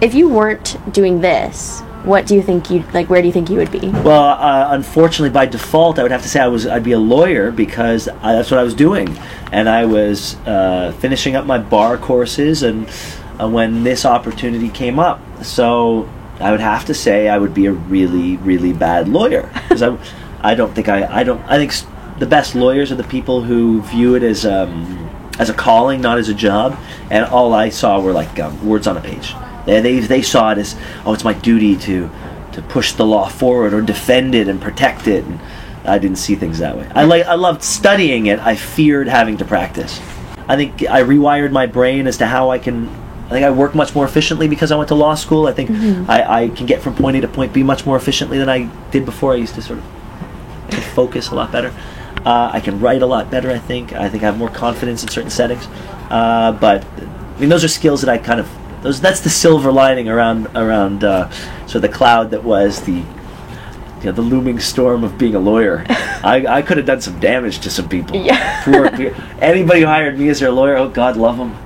If you weren't doing this, what do you think you like? Where do you think you would be? Well, unfortunately, by default, I would have to say I'd be a lawyer because that's what I was doing, and I was finishing up my bar courses, and when this opportunity came up, so I would have to say I would be a really, really bad lawyer because I think the best lawyers are the people who view it as a calling, not as a job, and all I saw were like words on a page. They saw it as, oh, it's my duty to push the law forward or defend it and protect it, and I didn't see things that way. I loved studying it. I feared having to practice. I think I rewired my brain as to how I work much more efficiently because I went to law school. I think I can get from point A to point B much more efficiently than I did before. I used to sort of focus a lot better. I can write a lot better, I think. I have more confidence in certain settings. But I mean, those are skills that I kind of... That's the silver lining around sort of the cloud that was the looming storm of being a lawyer. I could have done some damage to some people. Yeah. Poor people. Anybody who hired me as their lawyer, oh, God love them.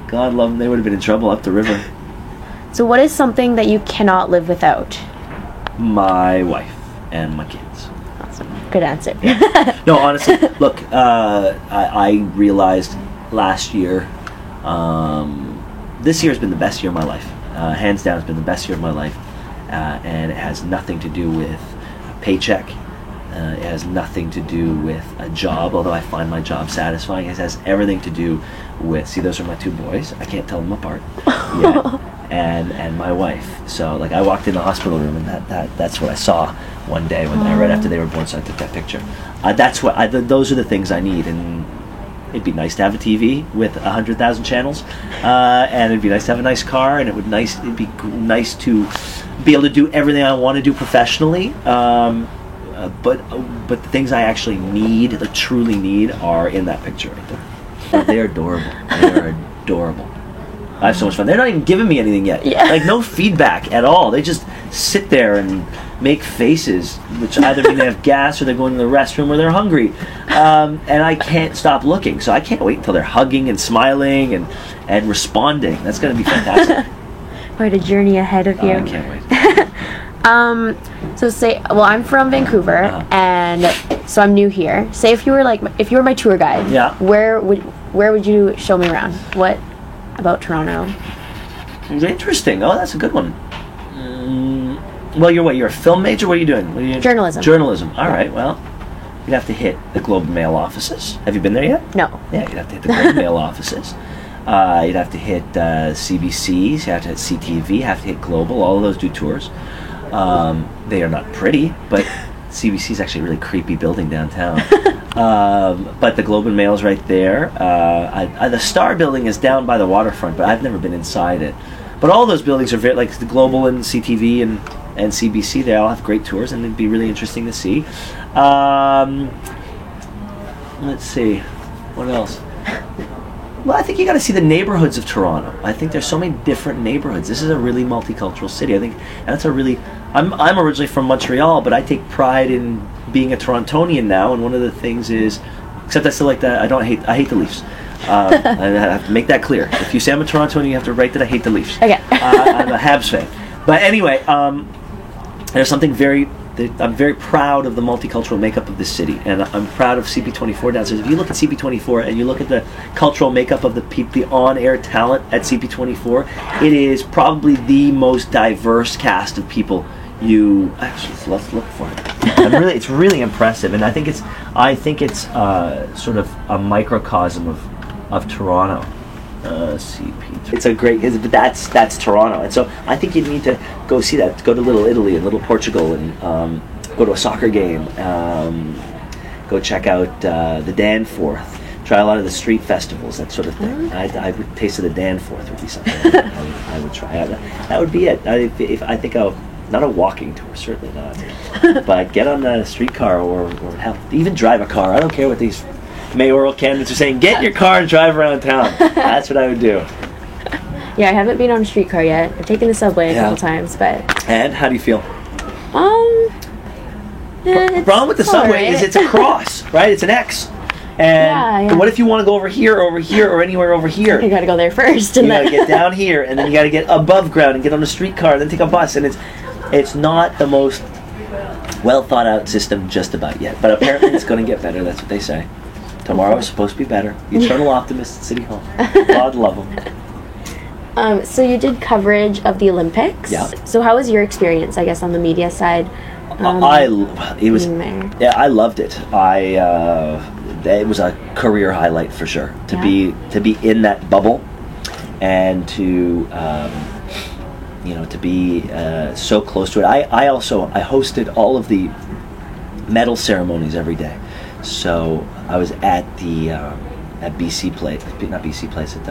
God love them. They would have been in trouble up the river. So what is something that you cannot live without? My wife and my kids. Awesome. Good answer. No, honestly, look, I realized last year, this year has been the best year of my life. Hands down, it's been the best year of my life. And it has nothing to do with a paycheck. It has nothing to do with a job, although I find my job satisfying. It has everything to do with, see, those are my two boys. I can't tell them apart yet. And my wife. So, like, I walked in the hospital room, and that's what I saw one day right after they were born. So I took that picture. Those are the things I need, and it'd be nice to have a TV with 100,000 channels, and it'd be nice to have a nice car, and it'd be nice to be able to do everything I want to do professionally. But the things I actually need, that truly need, are in that picture right there. They're adorable. They're adorable. I have so much fun. They're not even giving me anything yet. Yeah. Like, no feedback at all. They just sit there and make faces, which either mean they have gas or they're going to the restroom or they're hungry. And I can't stop looking. So I can't wait until they're hugging and smiling and responding. That's going to be fantastic. Quite a journey ahead of you. I can't wait. So I'm from Vancouver, and so I'm new here. Say if you were my tour guide, yeah, where would you show me around? What about Toronto? Interesting. Oh, that's a good one. Well, you're a film major? What are you doing? Journalism. Journalism. All right, well, you'd have to hit the Globe and Mail offices. Have you been there yet? No. Yeah, you'd have to hit the Globe and Mail offices. You'd have to hit CBCs, you have to hit CTV, you have to hit Global. All of those do tours. They are not pretty, but CBC is actually a really creepy building downtown. But the Globe and Mail is right there. The Star building is down by the waterfront, but I've never been inside it. But all those buildings are very, like the Global and CTV and CBC, they all have great tours, and it'd be really interesting to see. Let's see, what else? Well, I think you got to see the neighborhoods of Toronto. I think there's so many different neighborhoods. This is a really multicultural city. I think that's a really... I'm originally from Montreal, but I take pride in being a Torontonian now, and one of the things is... Except I still like that... I hate the Leafs. I have to make that clear. If you say I'm a Torontonian, you have to write that I hate the Leafs. Okay. I'm a Habs fan. But anyway, there's something very... I'm very proud of the multicultural makeup of this city, and I'm proud of CP24 downstairs. If you look at CP24 and you look at the cultural makeup of the on-air talent at CP24, it is probably the most diverse cast of people you... Actually, let's look for it. It's really impressive, and I think it's sort of a microcosm of Toronto. CP. It's a great, but that's Toronto, and so I think you need to go see that. Go to Little Italy and Little Portugal, and go to a soccer game. Go check out the Danforth. Try a lot of the street festivals, that sort of thing. I would taste of the Danforth would be something I would try. That would be it. I think not a walking tour, certainly not, but get on a streetcar or hell, even drive a car. I don't care what these mayoral candidates are saying. Get your car and drive around town. That's what I would do. Yeah, I haven't been on a streetcar yet. I've taken the subway a couple times, but... And how do you feel? The problem with the subway is it's a cross, right? It's an X. And Yeah. what if you want to go over here, or anywhere over here? You gotta go there first, and You then gotta get down here, and then you gotta get above ground and get on a streetcar, and then take a bus, and it's not the most well thought out system just about yet. But apparently it's going to get better. That's what they say. Tomorrow is supposed to be better. The eternal optimist at City Hall. God love them. So you did coverage of the Olympics. Yeah. So how was your experience, I guess, on the media side? It was. being there? Yeah, I loved it. It was a career highlight for sure to be in that bubble, and to to be so close to it. I hosted all of the medal ceremonies every day, so I was at the at BC Place, not BC Place, at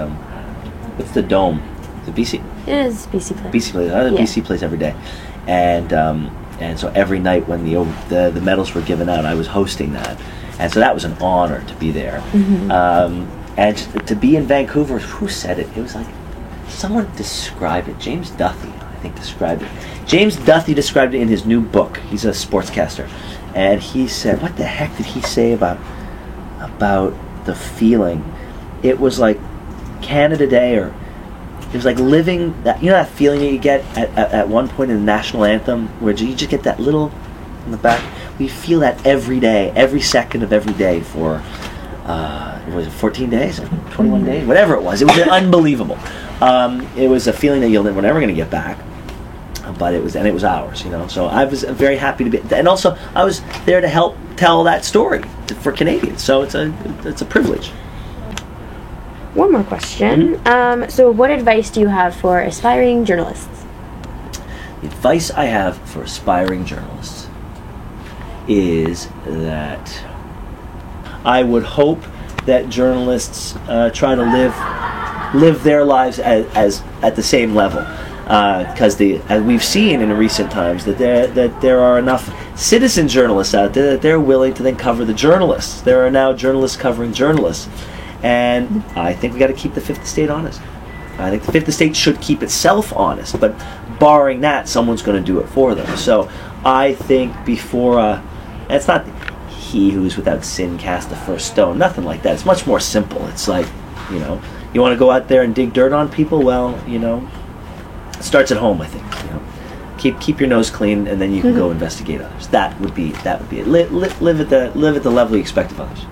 what's the dome? The BC. It is BC Place. BC Place. I was at BC Place every day, and so every night when the medals were given out, I was hosting that, and so that was an honor to be there. And to be in Vancouver. Who said it? It was like someone described it. James Duthie, I think, described it. James Duthie described it in his new book. He's a sportscaster, and he said, "What the heck did he say about the feeling?" It was like Canada Day, or it was like living that, that feeling that you get at one point in the national anthem, where you just get that little in the back. We feel that every day, every second of every day for was it 14 days or 21 days, whatever it was. It was unbelievable. It was a feeling that we're never going to get back, but it was ours, So I was very happy to be, and also I was there to help tell that story for Canadians. So it's a privilege. One more question. So what advice do you have for aspiring journalists? The advice I have for aspiring journalists is that I would hope that journalists try to live their lives as at the same level, because as we've seen in recent times that there are enough citizen journalists out there that they're willing to then cover the journalists. There are now journalists covering journalists. And I think we got to keep the Fifth Estate honest. I think the Fifth Estate should keep itself honest, but barring that, someone's going to do it for them. So I think it's not he who is without sin cast the first stone. Nothing like that. It's much more simple. It's like, you want to go out there and dig dirt on people? Well, it starts at home, I think. Keep your nose clean, and then you can go investigate others. That would be it. Live at the level you expect of others.